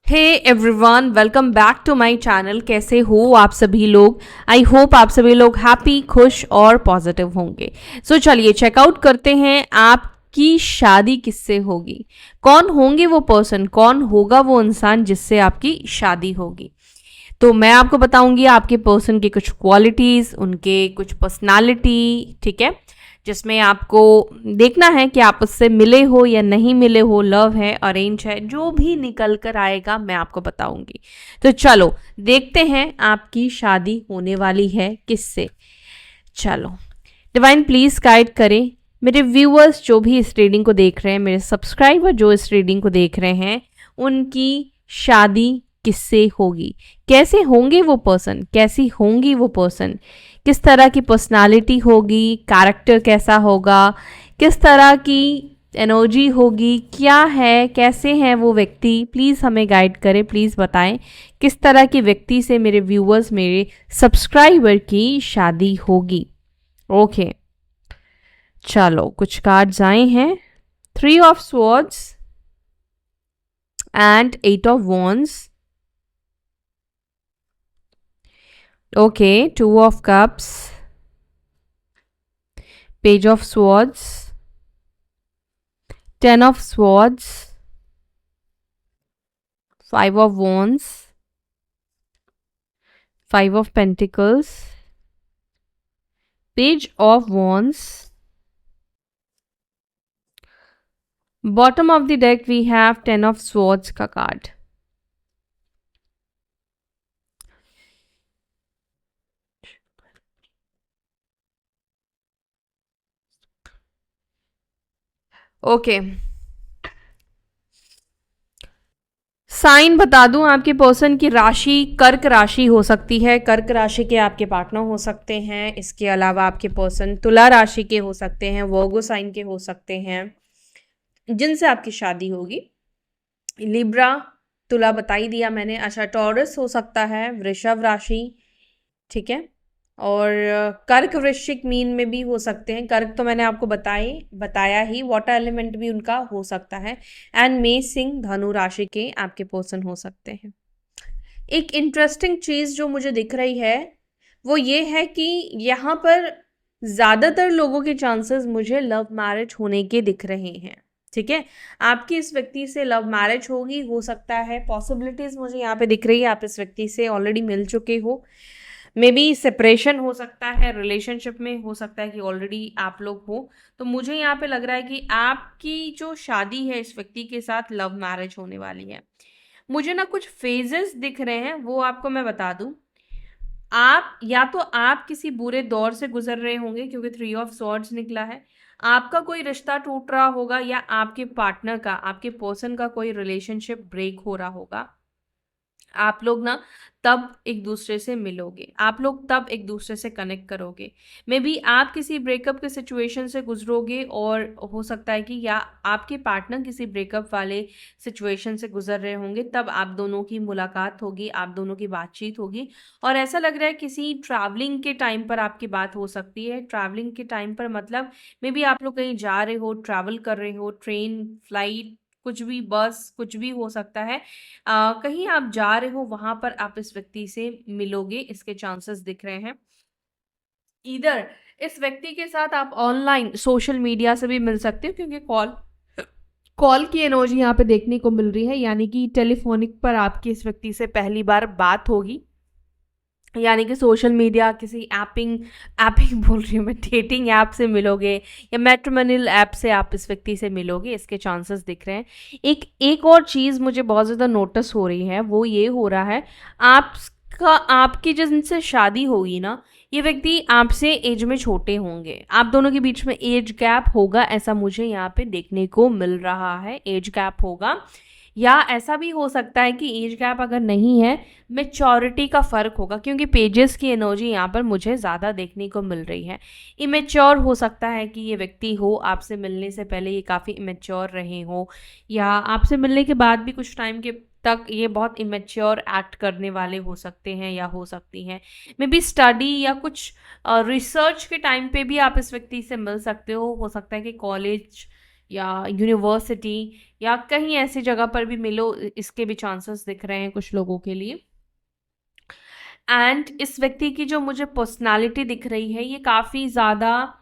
Hey everyone, welcome back to my channel. कैसे हो आप सभी लोग? आई होप आप सभी लोग हैप्पी, खुश और पॉजिटिव होंगे। सो चलिए चेकआउट करते हैं आपकी शादी किससे होगी। कौन होंगे वो पर्सन, कौन होगा वो इंसान जिससे आपकी शादी होगी। तो मैं आपको बताऊंगी आपके पर्सन की कुछ क्वालिटीज, उनके कुछ पर्सनालिटी, ठीक है, जिसमें आपको देखना है कि आप उससे मिले हो या नहीं मिले हो, लव है, अरेंज है, जो भी निकल कर आएगा मैं आपको बताऊंगी। तो चलो देखते हैं आपकी शादी होने वाली है किससे। चलो, डिवाइन प्लीज गाइड करें मेरे व्यूअर्स जो भी इस रीडिंग को देख रहे हैं, मेरे सब्सक्राइबर जो इस रीडिंग को देख रहे हैं, उनकी शादी किससे होगी। कैसे होंगे वो पर्सन, कैसी होंगी वो पर्सन, किस तरह की पर्सनालिटी होगी, कैरेक्टर कैसा होगा, किस तरह की एनर्जी होगी, क्या है, कैसे हैं वो व्यक्ति। प्लीज़ हमें गाइड करें, प्लीज़ बताएं किस तरह की व्यक्ति से मेरे व्यूअर्स, मेरे सब्सक्राइबर की शादी होगी। ओके, चलो कुछ कार्ड्स आए हैं। 3 of swords and 8 of wands. Okay, 2 of cups, page of swords, 10 of swords, 5 of wands, 5 of pentacles, page of wands. Bottom of the deck we have 10 of swords का card. Okay, sign बता दूं, आपके person की राशि कर्क राशि हो सकती है। कर्क राशि के आपके पार्टनर हो सकते हैं। इसके अलावा आपके पर्सन तुला राशि के हो सकते हैं, वर्गो साइन के हो सकते हैं जिनसे आपकी शादी होगी। लिब्रा, तुला बता ही दिया मैंने। अच्छा, टॉरस हो सकता है, वृषभ राशि, ठीक है, और कर्क वृश्चिक मीन में भी हो सकते हैं। कर्क तो मैंने आपको बताया ही, वाटर एलिमेंट भी उनका हो सकता है। एंड मे सिंह, धनु राशि के आपके पर्सन हो सकते हैं। एक इंटरेस्टिंग चीज जो मुझे दिख रही है वो ये है कि यहाँ पर ज्यादातर लोगों के चांसेस मुझे लव मैरिज होने के दिख रहे हैं। ठीक है, आपकी इस व्यक्ति से लव मैरिज होगी, हो सकता है। पॉसिबिलिटीज मुझे यहाँ पे दिख रही है आप इस व्यक्ति से ऑलरेडी मिल चुके हो। मे बी सेपरेशन हो सकता है, रिलेशनशिप में हो सकता है कि ऑलरेडी आप लोग हो। तो मुझे यहाँ पे लग रहा है कि आपकी जो शादी है इस व्यक्ति के साथ लव मैरिज होने वाली है। मुझे ना कुछ फेजेस दिख रहे हैं, वो आपको मैं बता दूं। आप या तो आप किसी बुरे दौर से गुजर रहे होंगे क्योंकि 3 ऑफ सॉर्ड्स निकला है। आपका कोई रिश्ता टूट रहा होगा या आपके पार्टनर का, आपके पर्सन का कोई रिलेशनशिप ब्रेक हो रहा होगा। आप लोग ना तब एक दूसरे से मिलोगे, आप लोग तब एक दूसरे से कनेक्ट करोगे। मे बी आप किसी ब्रेकअप के सिचुएशन से गुजरोगे और हो सकता है कि या आपके पार्टनर किसी ब्रेकअप वाले सिचुएशन से गुजर रहे होंगे, तब आप दोनों की मुलाकात होगी, आप दोनों की बातचीत होगी। और ऐसा लग रहा है किसी ट्रैवलिंग के टाइम पर आपकी बात हो सकती है। ट्रैवलिंग के टाइम पर मतलब मे बी आप लोग कहीं जा रहे हो, ट्रैवल कर रहे हो, ट्रेन, फ्लाइट, कुछ भी, बस, कुछ भी हो सकता है। कहीं आप जा रहे हो, वहां पर आप इस व्यक्ति से मिलोगे, इसके चांसेस दिख रहे हैं। इधर इस व्यक्ति के साथ आप ऑनलाइन सोशल मीडिया से भी मिल सकते हो क्योंकि कॉल कॉल की एनर्जी यहाँ पे देखने को मिल रही है, यानी कि टेलीफोनिक पर आपकी इस व्यक्ति से पहली बार बात होगी। यानी कि सोशल मीडिया, किसी एपिंग बोल रही हूँ मैं, डेटिंग ऐप से मिलोगे या मैट्रिमोनियल ऐप से आप इस व्यक्ति से मिलोगे, इसके चांसेस दिख रहे हैं। एक और चीज़ मुझे बहुत ज़्यादा नोटिस हो रही है, वो ये हो रहा है आपकी जिनसे शादी होगी ना, ये व्यक्ति आपसे एज में छोटे होंगे। आप दोनों के बीच में एज गैप होगा, ऐसा मुझे यहाँ पे देखने को मिल रहा है। एज गैप होगा, या ऐसा भी हो सकता है कि एज गैप अगर नहीं है, मेच्योरिटी का फ़र्क होगा, क्योंकि पेजेस की एनर्जी यहाँ पर मुझे ज़्यादा देखने को मिल रही है। इमेच्योर हो सकता है कि ये व्यक्ति हो, आपसे मिलने से पहले ये काफ़ी इमेच्योर रहे हो, या आपसे मिलने के बाद भी कुछ टाइम के तक ये बहुत इमेच्योर एक्ट करने वाले हो सकते हैं या हो सकती हैं। मे बी स्टडी या कुछ रिसर्च के टाइम पे भी आप इस व्यक्ति से मिल सकते हो सकता है कि कॉलेज या यूनिवर्सिटी या कहीं ऐसी जगह पर भी मिलो, इसके भी चांसेस दिख रहे हैं कुछ लोगों के लिए। एंड इस व्यक्ति की जो मुझे पर्सनालिटी दिख रही है, ये काफ़ी ज़्यादा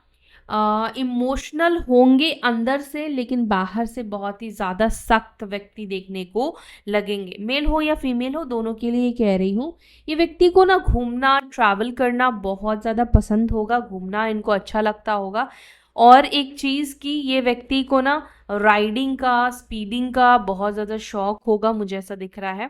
इमोशनल होंगे अंदर से, लेकिन बाहर से बहुत ही ज़्यादा सख्त व्यक्ति देखने को लगेंगे। मेल हो या फीमेल हो, दोनों के लिए कह रही हूँ। ये व्यक्ति को ना घूमना, ट्रैवल करना बहुत ज़्यादा पसंद होगा, घूमना इनको अच्छा लगता होगा। और एक चीज़ कि ये व्यक्ति को ना राइडिंग का, स्पीडिंग का बहुत ज़्यादा शौक होगा, मुझे ऐसा दिख रहा है।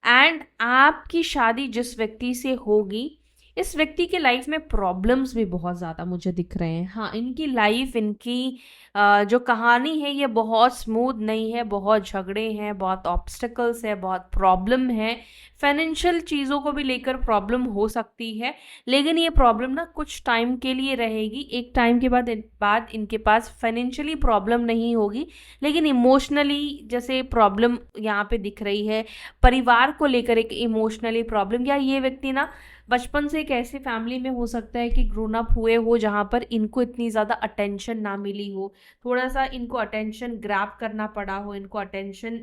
एंड आपकी शादी जिस व्यक्ति से होगी, इस व्यक्ति के लाइफ में प्रॉब्लम्स भी बहुत ज़्यादा मुझे दिख रहे हैं। हाँ, इनकी लाइफ, इनकी जो कहानी है ये बहुत स्मूथ नहीं है, बहुत झगड़े हैं, बहुत ऑब्स्टिकल्स है, बहुत प्रॉब्लम है। फाइनेंशियल चीज़ों को भी लेकर प्रॉब्लम हो सकती है, लेकिन ये प्रॉब्लम ना कुछ टाइम के लिए रहेगी। एक टाइम के बाद इनके पास फाइनेंशियली प्रॉब्लम नहीं होगी, लेकिन इमोशनली जैसे प्रॉब्लम यहाँ पे दिख रही है, परिवार को लेकर एक इमोशनली प्रॉब्लम, या ये व्यक्ति ना बचपन से एक ऐसी फैमिली में हो सकता है कि ग्रोन अप हुए हो जहाँ पर इनको इतनी ज़्यादा अटेंशन ना मिली हो, थोड़ा सा इनको अटेंशन ग्रैब करना पड़ा हो, इनको अटेंशन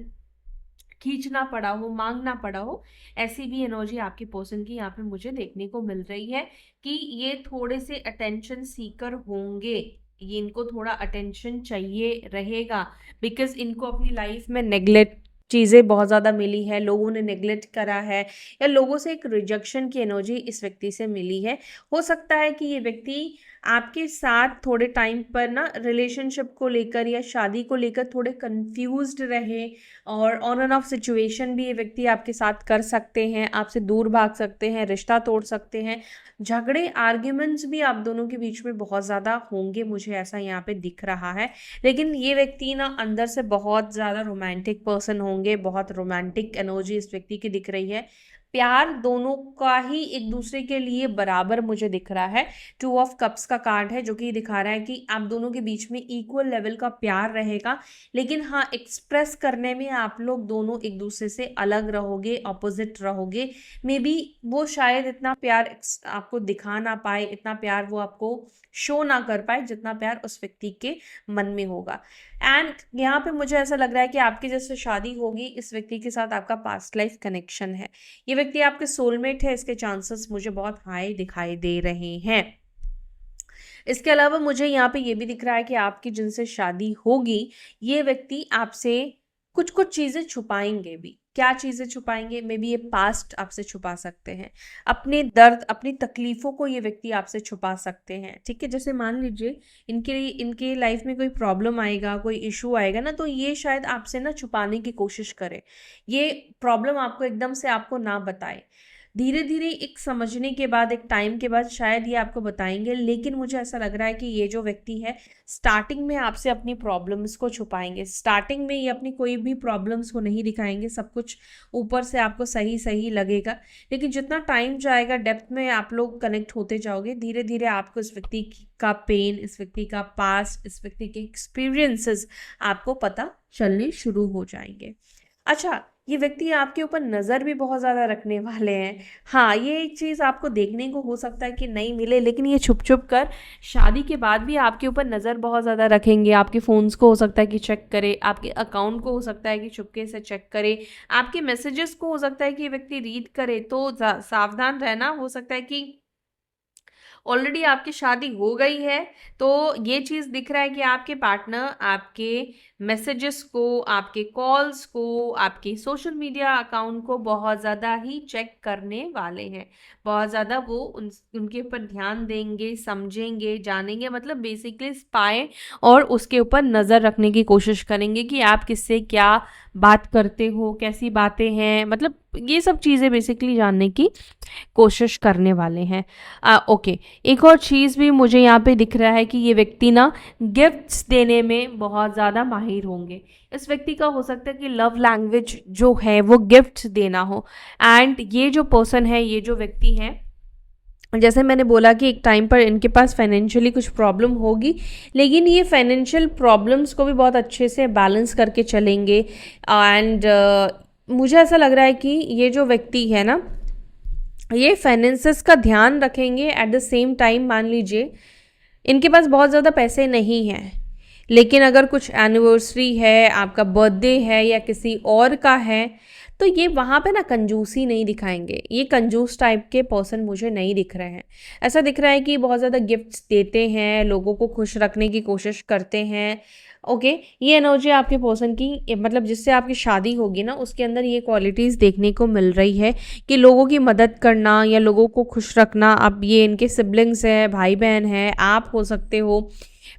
खींचना पड़ा हो, मांगना पड़ा हो। ऐसी भी एनर्जी आपके पर्सन की यहाँ पे मुझे देखने को मिल रही है कि ये थोड़े से अटेंशन सीकर होंगे, ये इनको थोड़ा अटेंशन चाहिए रहेगा, बिकॉज इनको अपनी लाइफ में नेग्लेक्ट चीज़ें बहुत ज़्यादा मिली है, लोगों ने नेग्लेक्ट करा है, या लोगों से एक रिजेक्शन की एनर्जी इस व्यक्ति से मिली है। हो सकता है कि ये व्यक्ति आपके साथ थोड़े टाइम पर ना रिलेशनशिप को लेकर या शादी को लेकर थोड़े कंफ्यूज्ड रहे, और ऑन एंड ऑफ सिचुएशन भी ये व्यक्ति आपके साथ कर सकते हैं, आपसे दूर भाग सकते हैं, रिश्ता तोड़ सकते हैं। झगड़े, आर्ग्यूमेंट्स भी आप दोनों के बीच में बहुत ज़्यादा होंगे, मुझे ऐसा यहाँ पे दिख रहा है। लेकिन ये व्यक्ति ना अंदर से बहुत ज़्यादा रोमांटिक पर्सन होंगे, बहुत रोमांटिक एनर्जी इस व्यक्ति की दिख रही है। प्यार दोनों का ही एक दूसरे के लिए बराबर मुझे दिख रहा है। 2 ऑफ कप्स का कार्ड है, जो कि दिखा रहा है कि आप दोनों के बीच में इक्वल लेवल का प्यार रहेगा, लेकिन हाँ, एक्सप्रेस करने में आप लोग दोनों एक दूसरे से अलग रहोगे, ऑपोजिट रहोगे। मे बी वो शायद इतना प्यार आपको दिखा ना पाए, इतना प्यार वो आपको शो ना कर पाए जितना प्यार उस व्यक्ति के मन में होगा। एंड यहाँ पे मुझे ऐसा लग रहा है कि आपकी जैसे शादी होगी, इस व्यक्ति के साथ आपका पास्ट लाइफ कनेक्शन है, ये व्यक्ति आपके सोलमेट है, इसके चांसेस मुझे बहुत हाई दिखाई दे रहे हैं। इसके अलावा मुझे यहाँ पे ये भी दिख रहा है कि आपकी जिनसे शादी होगी, ये व्यक्ति आपसे कुछ कुछ चीज़ें छुपाएंगे भी। क्या चीज़ें छुपाएंगे? मे बी ये पास्ट आपसे छुपा सकते हैं, अपने दर्द, अपनी तकलीफ़ों को ये व्यक्ति आपसे छुपा सकते हैं। ठीक है, जैसे मान लीजिए इनके लाइफ में कोई प्रॉब्लम आएगा, कोई इशू आएगा ना, तो ये शायद आपसे ना छुपाने की कोशिश करे, ये प्रॉब्लम आपको एकदम से आपको ना बताए। धीरे धीरे एक समझने के बाद, एक टाइम के बाद शायद ये आपको बताएंगे। लेकिन मुझे ऐसा लग रहा है कि ये जो व्यक्ति है स्टार्टिंग में आपसे अपनी प्रॉब्लम्स को छुपाएंगे, स्टार्टिंग में ये अपनी कोई भी प्रॉब्लम्स को नहीं दिखाएंगे, सब कुछ ऊपर से आपको सही सही लगेगा। लेकिन जितना टाइम जाएगा, डेप्थ में आप लोग कनेक्ट होते जाओगे, धीरे धीरे आपको इस व्यक्ति का पेन, इस व्यक्ति का पास्ट, इस व्यक्ति के एक्सपीरियंसेस आपको पता चलने शुरू हो जाएंगे। अच्छा, ये व्यक्ति आपके ऊपर नज़र भी बहुत ज़्यादा रखने वाले हैं। हाँ, ये एक चीज़ आपको देखने को हो सकता है कि नहीं मिले, लेकिन ये छुप छुप कर शादी के बाद भी आपके ऊपर नज़र बहुत ज़्यादा रखेंगे। आपके फ़ोन्स को हो सकता है कि चेक करे, आपके अकाउंट को हो सकता है कि चुपके से चेक करे, आपके मैसेजेस को हो सकता है कि ये व्यक्ति रीड करे। तो सावधान रहना, हो सकता है कि ऑलरेडी आपकी शादी हो गई है, तो ये चीज़ दिख रहा है कि आपके पार्टनर आपके मैसेजेस को, आपके कॉल्स को, आपके सोशल मीडिया अकाउंट को बहुत ज़्यादा ही चेक करने वाले हैं। बहुत ज़्यादा वो उनके ऊपर ध्यान देंगे, समझेंगे, जानेंगे, मतलब बेसिकली स्पाई, और उसके ऊपर नज़र रखने की कोशिश करेंगे कि आप किससे क्या बात करते हो, कैसी बातें हैं, मतलब ये सब चीज़ें बेसिकली जानने की कोशिश करने वाले हैं। ओके, एक और चीज़ भी मुझे यहाँ पे दिख रहा है कि ये व्यक्ति ना गिफ्ट्स देने में बहुत ज़्यादा माहिर होंगे। इस व्यक्ति का हो सकता है कि लव लैंग्वेज जो है वो गिफ्ट्स देना हो। एंड ये जो पर्सन है, ये जो व्यक्ति है, जैसे मैंने बोला कि एक टाइम पर इनके पास फाइनेंशियली कुछ प्रॉब्लम होगी, लेकिन ये फाइनेंशियल प्रॉब्लम्स को भी बहुत अच्छे से बैलेंस करके चलेंगे। एंड मुझे ऐसा लग रहा है कि ये जो व्यक्ति है ना, ये फाइनेंसेस का ध्यान रखेंगे। एट द सेम टाइम मान लीजिए इनके पास बहुत ज़्यादा पैसे नहीं हैं, लेकिन अगर कुछ एनिवर्सरी है, आपका बर्थडे है या किसी और का है, तो ये वहाँ पे ना कंजूसी नहीं दिखाएंगे। ये कंजूस टाइप के पर्सन मुझे नहीं दिख रहे हैं। ऐसा दिख रहा है कि बहुत ज़्यादा गिफ्ट्स देते हैं, लोगों को खुश रखने की कोशिश करते हैं। ओके, ये एनर्जी आपके पर्सन की, मतलब जिससे आपकी शादी होगी ना, उसके अंदर ये क्वालिटीज़ देखने को मिल रही है कि लोगों की मदद करना या लोगों को खुश रखना। अब ये इनके सिबलिंग्स हैं, भाई बहन हैं, आप हो सकते हो,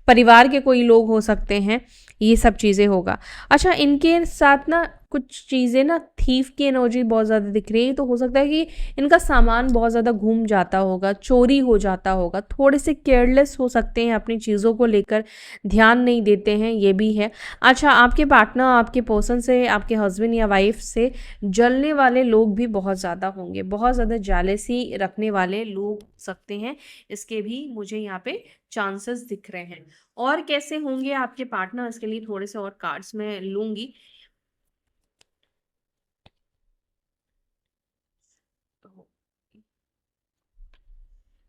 परिवार के कोई लोग हो सकते हैं, ये सब चीज़ें होगा। अच्छा, इनके साथ ना कुछ चीज़ें ना थीफ की एनर्जी बहुत ज़्यादा दिख रही है, तो हो सकता है कि इनका सामान बहुत ज़्यादा घूम जाता होगा, चोरी हो जाता होगा, थोड़े से केयरलेस हो सकते हैं अपनी चीज़ों को लेकर, ध्यान नहीं देते हैं, ये भी है। अच्छा, आपके पार्टनर, आपके पर्सन से, आपके हस्बैंड या वाइफ से जलने वाले लोग भी बहुत ज़्यादा होंगे, बहुत ज़्यादा जेलसी रखने वाले लोग सकते हैं, इसके भी मुझे यहाँ पे चांसेस दिख रहे हैं। और कैसे होंगे आपके पार्टनर, इसके लिए थोड़े से और कार्ड्स मैं लूंगी।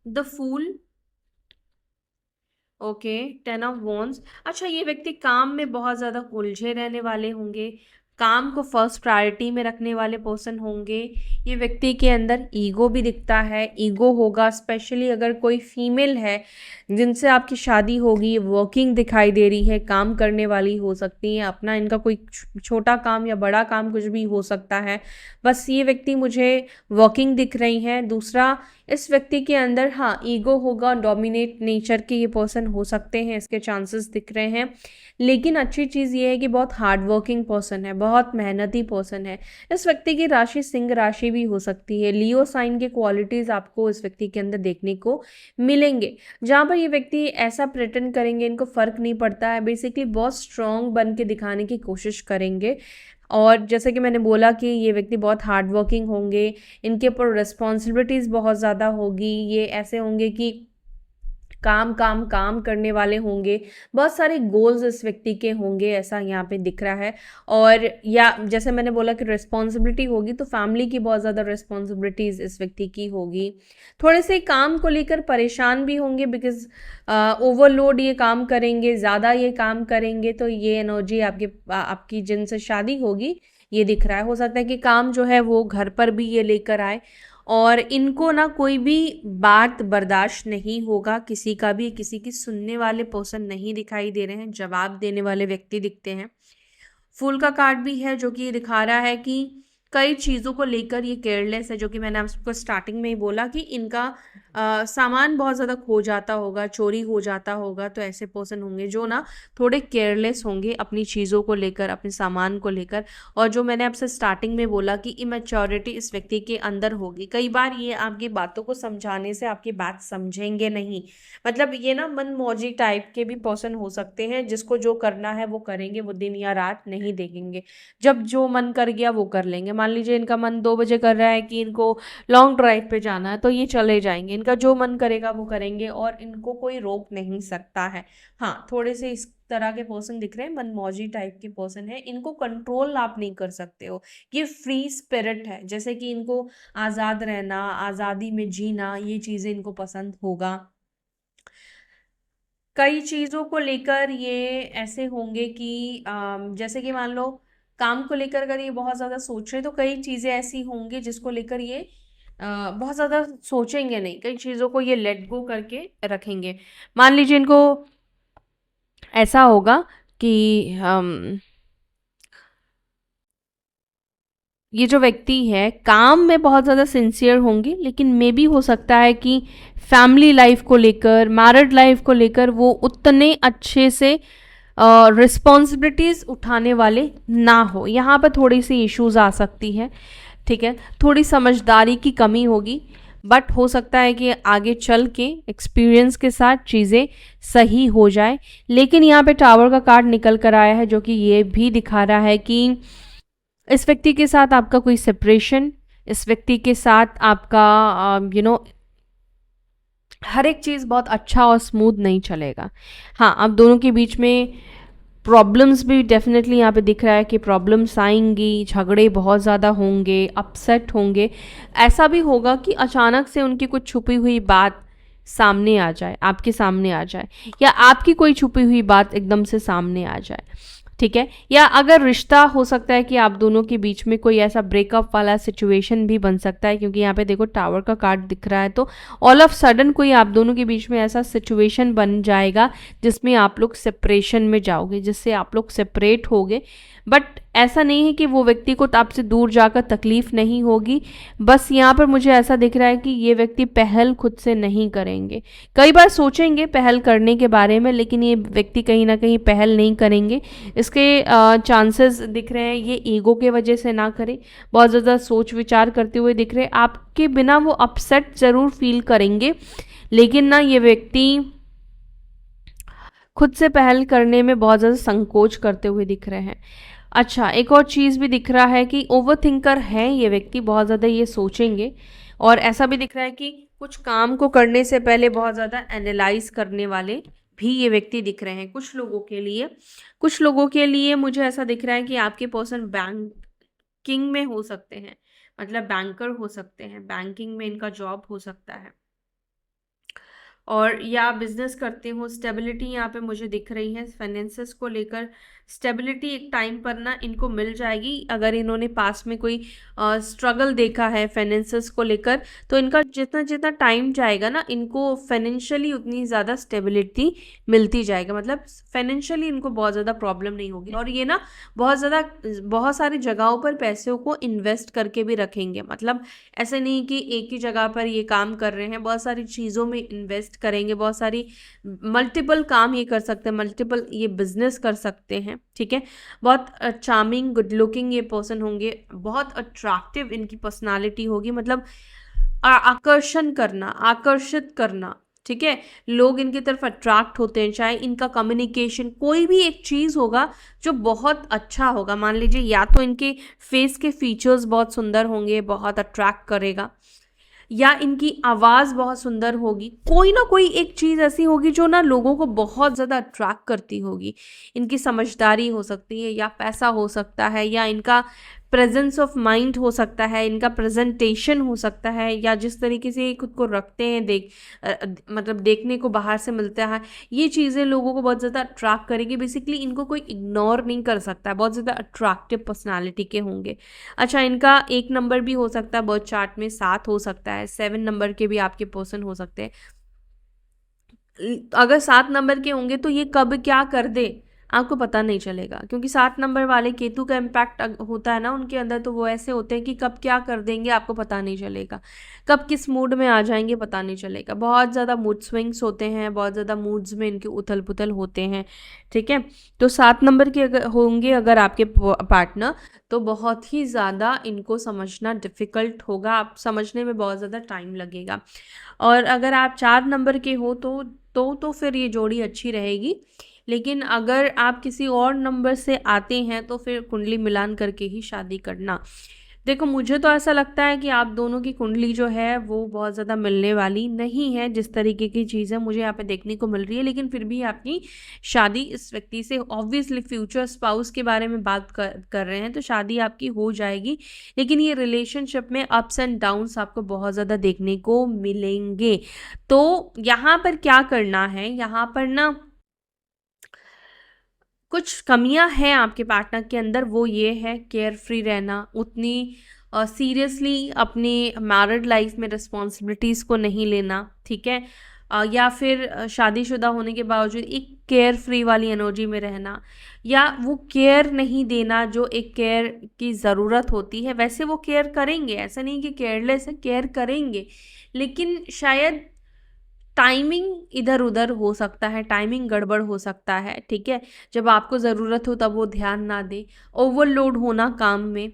The fool, okay, 10 of wands. अच्छा, ये व्यक्ति काम में बहुत ज़्यादा उलझे रहने वाले होंगे, काम को फर्स्ट प्रायोरिटी में रखने वाले पर्सन होंगे। ये व्यक्ति के अंदर ईगो भी दिखता है, ईगो होगा, स्पेशली अगर कोई फीमेल है जिनसे आपकी शादी होगी, वर्किंग दिखाई दे रही है, काम करने वाली हो सकती है, अपना इनका कोई छोटा काम या बड़ा काम कुछ भी हो सकता है। बस ये व्यक्ति मुझे वर्किंग दिख रही हैं। दूसरा, इस व्यक्ति के अंदर हाँ ईगो होगा, डोमिनेट नेचर के ये पर्सन हो सकते हैं, इसके चांसेस दिख रहे हैं। लेकिन अच्छी चीज़ ये है कि बहुत हार्ड वर्किंग पर्सन है, बहुत मेहनती पर्सन है। इस व्यक्ति की राशि सिंह राशि भी हो सकती है। लियो साइन के क्वालिटीज़ आपको इस व्यक्ति के अंदर देखने को मिलेंगे, जहाँ पर ये व्यक्ति ऐसा प्रेटेंड करेंगे, इनको फ़र्क नहीं पड़ता है, बेसिकली बहुत स्ट्रॉन्ग बन के दिखाने की कोशिश करेंगे। और जैसे कि मैंने बोला कि ये व्यक्ति बहुत हार्ड वर्किंग होंगे, इनके ऊपर रिस्पॉन्सिबिलिटीज़ बहुत ज़्यादा होगी, ये ऐसे होंगे कि काम काम काम करने वाले होंगे, बहुत सारे गोल्स इस व्यक्ति के होंगे, ऐसा यहाँ पे दिख रहा है। और या जैसे मैंने बोला कि रिस्पॉन्सिबिलिटी होगी, तो फैमिली की बहुत ज़्यादा रिस्पॉन्सिबिलिटीज़ इस व्यक्ति की होगी। थोड़े से काम को लेकर परेशान भी होंगे, बिकॉज ओवरलोड ये काम करेंगे, ज़्यादा ये काम करेंगे, तो ये एनर्जी आपकी जिनसे शादी होगी ये दिख रहा है। हो सकता है कि काम जो है वो घर पर भी ये लेकर आए, और इनको ना कोई भी बात बर्दाश्त नहीं होगा, किसी का भी, किसी की सुनने वाले पर्सन नहीं दिखाई दे रहे हैं, जवाब देने वाले व्यक्ति दिखते हैं। फूल का कार्ड भी है जो कि ये दिखा रहा है कि कई चीज़ों को लेकर ये केयरलेस है, जो कि मैंने आपको स्टार्टिंग में ही बोला कि इनका सामान बहुत ज़्यादा खो जाता होगा, चोरी हो जाता होगा। तो ऐसे पर्सन होंगे जो ना थोड़े केयरलेस होंगे अपनी चीज़ों को लेकर, अपने सामान को लेकर। और जो मैंने आपसे स्टार्टिंग में बोला कि इमेच्योरिटी इस व्यक्ति के अंदर होगी। कई बार ये आपकी बातों को समझाने से आपकी बात समझेंगे नहीं, मतलब ये ना मनमौजी टाइप के भी पर्सन हो सकते हैं, जिसको जो करना है वो करेंगे, वो दिन या रात नहीं देखेंगे, जब जो मन कर गया वो कर लेंगे। मान लीजिए इनका मन 2 बजे कर रहा है कि इनको लॉन्ग ड्राइव पे जाना है, तो ये चले जाएंगे, इनका जो मन करेगा वो करेंगे, और इनको कोई रोक नहीं सकता है। हाँ, थोड़े से इस तरह के पर्सन दिख रहे हैं, मनमौजी टाइप के पर्सन है, इनको कंट्रोल आप नहीं कर सकते हो। ये फ्री स्पिरिट है, जैसे कि इनको आज़ाद रहना, आज़ादी में जीना, ये चीज़ें इनको पसंद होगा। कई चीज़ों को लेकर ये ऐसे होंगे कि जैसे कि मान लो काम को लेकर अगर ये बहुत ज़्यादा सोच रहे हैं, तो कई चीज़ें ऐसी होंगी जिसको लेकर ये बहुत ज़्यादा सोचेंगे नहीं, कई चीज़ों को ये लेट गो करके रखेंगे। मान लीजिए इनको ऐसा होगा कि ये जो व्यक्ति है काम में बहुत ज़्यादा सिंसियर होंगे, लेकिन मे भी हो सकता है कि फैमिली लाइफ को लेकर, मैरिड लाइफ को लेकर वो उतने अच्छे से रिस्पॉन्सिबिलिटीज़ उठाने वाले ना हो। यहाँ पर थोड़ी सी इश्यूज आ सकती है, ठीक है, थोड़ी समझदारी की कमी होगी, बट हो सकता है कि आगे चल के एक्सपीरियंस के साथ चीज़ें सही हो जाए। लेकिन यहाँ पे टावर का कार्ड निकल कर आया है, जो कि ये भी दिखा रहा है कि इस व्यक्ति के साथ आपका कोई सेपरेशन, इस व्यक्ति के साथ आपका हर एक चीज़ बहुत अच्छा और स्मूथ नहीं चलेगा। हाँ, आप दोनों के बीच में प्रॉब्लम्स भी डेफिनेटली यहाँ पे दिख रहा है कि प्रॉब्लम्स आएंगी, झगड़े बहुत ज़्यादा होंगे, अपसेट होंगे। ऐसा भी होगा कि अचानक से उनकी कुछ छुपी हुई बात सामने आ जाए, आपके सामने आ जाए, या आपकी कोई छुपी हुई बात एकदम से सामने आ जाए, ठीक है। या अगर रिश्ता हो सकता है कि आप दोनों के बीच में कोई ऐसा ब्रेकअप वाला सिचुएशन भी बन सकता है, क्योंकि यहाँ पे देखो टावर का कार्ड दिख रहा है, तो ऑल ऑफ सडन कोई आप दोनों के बीच में ऐसा सिचुएशन बन जाएगा जिसमें आप लोग सेपरेशन में जाओगे, जिससे आप लोग सेपरेट होगे। बट ऐसा नहीं है कि वो व्यक्ति को आपसे दूर जाकर तकलीफ नहीं होगी, बस यहाँ पर मुझे ऐसा दिख रहा है कि ये व्यक्ति पहल खुद से नहीं करेंगे। कई बार सोचेंगे पहल करने के बारे में, लेकिन ये व्यक्ति कहीं ना कहीं पहल नहीं करेंगे। इसके चांसेस दिख रहे हैं ये ईगो के वजह से ना करे, बहुत ज़्यादा सोच विचार करते हुए दिख रहे हैं। आपके बिना वो अपसेट ज़रूर फील करेंगे, लेकिन ना ये व्यक्ति खुद से पहल करने में बहुत ज़्यादा संकोच करते हुए दिख रहे हैं। अच्छा, एक और चीज़ भी दिख रहा है कि ओवर थिंकर है ये व्यक्ति, बहुत ज़्यादा ये सोचेंगे। और ऐसा भी दिख रहा है कि कुछ काम को करने से पहले बहुत ज़्यादा एनालाइज करने वाले भी ये व्यक्ति दिख रहे हैं कुछ लोगों के लिए। कुछ लोगों के लिए मुझे ऐसा दिख रहा है कि आपके पर्सन बैंकिंग में हो सकते हैं, मतलब बैंकर हो सकते हैं, बैंकिंग में इनका जॉब हो सकता है, और या बिजनेस करते हो। स्टेबिलिटी यहाँ पे मुझे दिख रही है, फाइनेंसेस को लेकर स्टेबिलिटी एक टाइम पर ना इनको मिल जाएगी। अगर इन्होंने पास में कोई स्ट्रगल देखा है फाइनेंसेस को लेकर, तो इनका जितना जितना टाइम जाएगा ना, इनको फाइनेंशियली उतनी ज़्यादा स्टेबिलिटी मिलती जाएगा, मतलब फाइनेंशियली इनको बहुत ज़्यादा प्रॉब्लम नहीं होगी। और ये ना बहुत सारी जगहों पर पैसों को इन्वेस्ट करके भी रखेंगे, मतलब ऐसे नहीं कि एक ही जगह पर ये काम कर रहे हैं, बहुत सारी चीज़ों में इन्वेस्ट करेंगे, बहुत सारी मल्टीपल काम ये कर सकते हैं, मल्टीपल ये बिजनेस कर सकते हैं, ठीक है। बहुत चार्मिंग गुड लुकिंग ये पर्सन होंगे, बहुत अट्रैक्टिव इनकी पर्सनालिटी होगी, मतलब आकर्षण करना, आकर्षित करना, ठीक है। लोग इनकी तरफ अट्रैक्ट होते हैं, चाहे इनका कम्युनिकेशन कोई भी एक चीज़ होगा जो बहुत अच्छा होगा। मान लीजिए या तो इनके फेस के फीचर्स बहुत सुंदर होंगे, बहुत अट्रैक्ट करेगा, या इनकी आवाज़ बहुत सुंदर होगी, कोई ना कोई एक चीज़ ऐसी होगी जो ना लोगों को बहुत ज़्यादा अट्रैक्ट करती होगी। इनकी समझदारी हो सकती है, या पैसा हो सकता है, या इनका प्रेजेंस ऑफ माइंड हो सकता है, इनका प्रेजेंटेशन हो सकता है, या जिस तरीके से खुद को रखते हैं, मतलब देखने को बाहर से मिलता है, ये चीज़ें लोगों को बहुत ज़्यादा अट्रैक्ट करेगी। बेसिकली इनको कोई इग्नोर नहीं कर सकता है, बहुत ज़्यादा अट्रैक्टिव पर्सनालिटी के होंगे। अच्छा, इनका 1 नंबर भी हो सकता है बर्थ चार्ट में, 7 हो सकता है, 7 नंबर के भी आपके पर्सन हो सकते हैं। अगर 7 नंबर के होंगे तो ये कब क्या कर दे आपको पता नहीं चलेगा, क्योंकि 7 नंबर वाले केतु का इम्पैक्ट होता है ना उनके अंदर, तो वो ऐसे होते हैं कि कब क्या कर देंगे आपको पता नहीं चलेगा, कब किस मूड में आ जाएंगे पता नहीं चलेगा। बहुत ज़्यादा मूड स्विंग्स होते हैं, बहुत ज़्यादा मूड्स में इनके उथल पुथल होते हैं, ठीक है। तो 7 नंबर के अगर होंगे अगर आपके पार्टनर, तो बहुत ही ज़्यादा इनको समझना डिफ़िकल्ट होगा, आप समझने में बहुत ज़्यादा टाइम लगेगा। और अगर आप 4 नंबर के हो तो फिर ये जोड़ी अच्छी रहेगी, लेकिन अगर आप किसी और नंबर से आते हैं तो फिर कुंडली मिलान करके ही शादी करना। देखो, मुझे तो ऐसा लगता है कि आप दोनों की कुंडली जो है वो बहुत ज़्यादा मिलने वाली नहीं है, जिस तरीके की चीज़ें मुझे यहाँ पे देखने को मिल रही है, लेकिन फिर भी आपकी शादी इस व्यक्ति से, ऑब्वियसली फ्यूचर स्पाउस के बारे में बात कर रहे हैं, तो शादी आपकी हो जाएगी। लेकिन ये रिलेशनशिप में अप्स एंड डाउन्स आपको बहुत ज़्यादा देखने को मिलेंगे। तो यहाँ पर क्या करना है, यहाँ पर ना कुछ कमियां हैं आपके पार्टनर के अंदर, वो ये है केयर फ्री रहना, उतनी सीरियसली अपनी मैरिड लाइफ में रिस्पॉन्सिबिलिटीज़ को नहीं लेना, ठीक है। या फिर शादीशुदा होने के बावजूद एक केयर फ्री वाली एनर्जी में रहना, या वो केयर नहीं देना जो एक केयर की ज़रूरत होती है। वैसे वो केयर करेंगे, ऐसा नहीं कि केयरलेस है, केयर करेंगे, लेकिन शायद टाइमिंग इधर उधर हो सकता है, टाइमिंग गड़बड़ हो सकता है, ठीक है। जब आपको ज़रूरत हो तब वो ध्यान ना दे, ओवरलोड होना काम में,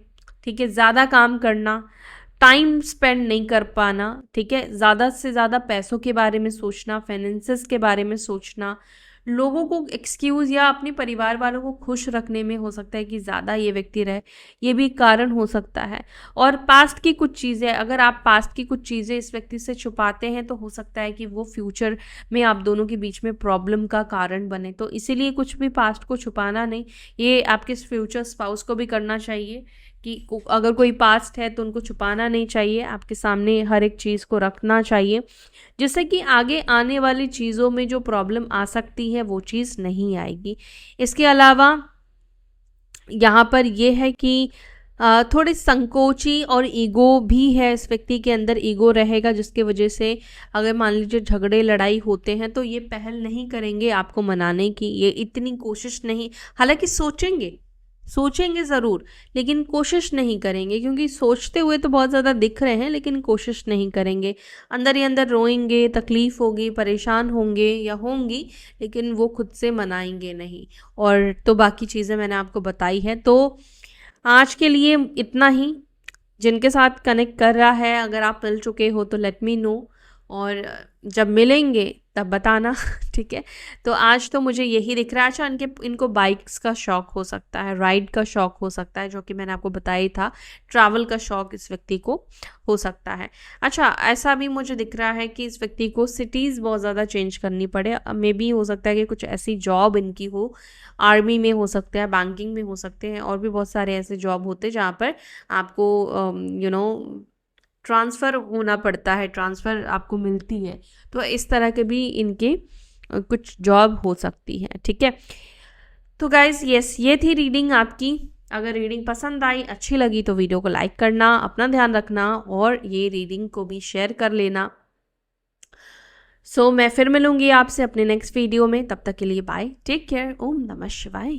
ठीक है, ज़्यादा काम करना, टाइम स्पेंड नहीं कर पाना, ठीक है, ज़्यादा से ज़्यादा पैसों के बारे में सोचना, फाइनेंसेस के बारे में सोचना, लोगों को एक्सक्यूज़ या अपने परिवार वालों को खुश रखने में हो सकता है कि ज़्यादा ये व्यक्ति रहे, ये भी कारण हो सकता है। और पास्ट की कुछ चीज़ें, अगर आप पास्ट की कुछ चीज़ें इस व्यक्ति से छुपाते हैं तो हो सकता है कि वो फ्यूचर में आप दोनों के बीच में प्रॉब्लम का कारण बने। तो इसीलिए कुछ भी पास्ट को छुपाना नहीं, ये आपके फ्यूचर स्पाउस को भी करना चाहिए, कि अगर कोई पास्ट है तो उनको छुपाना नहीं चाहिए, आपके सामने हर एक चीज़ को रखना चाहिए, जिससे कि आगे आने वाली चीज़ों में जो प्रॉब्लम आ सकती है वो चीज़ नहीं आएगी। इसके अलावा यहाँ पर ये है कि थोड़ी संकोची और ईगो भी है, इस व्यक्ति के अंदर ईगो रहेगा, जिसके वजह से अगर मान लीजिए झगड़े लड़ाई होते हैं तो ये पहल नहीं करेंगे आपको मनाने की, ये इतनी कोशिश नहीं, हालांकि सोचेंगे ज़रूर लेकिन कोशिश नहीं करेंगे, क्योंकि सोचते हुए तो बहुत ज़्यादा दिख रहे हैं लेकिन कोशिश नहीं करेंगे, अंदर ही अंदर रोएंगे, तकलीफ़ होगी, परेशान होंगे या होंगी, लेकिन वो खुद से मनाएंगे नहीं। और तो बाकी चीज़ें मैंने आपको बताई है। तो आज के लिए इतना ही। जिनके साथ कनेक्ट कर रहा है, अगर आप मिल चुके हो तो लेट मी नो, और जब मिलेंगे तब बताना ठीक है। तो आज तो मुझे यही दिख रहा है। अच्छा, इनको बाइक्स का शौक हो सकता है, राइड का शौक हो सकता है, जो कि मैंने आपको बताया ही था, ट्रैवल का शौक इस व्यक्ति को हो सकता है। अच्छा, ऐसा भी मुझे दिख रहा है कि इस व्यक्ति को सिटीज़ बहुत ज़्यादा चेंज करनी पड़े, मे बी हो सकता है कि कुछ ऐसी जॉब इनकी हो, आर्मी में हो सकता है, बैंकिंग में हो सकते हैं, और भी बहुत सारे ऐसे जॉब होते हैं जहाँ पर आपको ट्रांसफ़र होना पड़ता है, ट्रांसफ़र आपको मिलती है। तो इस तरह के भी इनके कुछ जॉब हो सकती है, ठीक है। तो गाइज यस, ये थी रीडिंग आपकी। अगर रीडिंग पसंद आई, अच्छी लगी, तो वीडियो को लाइक करना, अपना ध्यान रखना, और ये रीडिंग को भी शेयर कर लेना। सो मैं फिर मिलूंगी आपसे अपने नेक्स्ट वीडियो में, तब तक के लिए बाय, टेक केयर, ओम नमः शिवाय।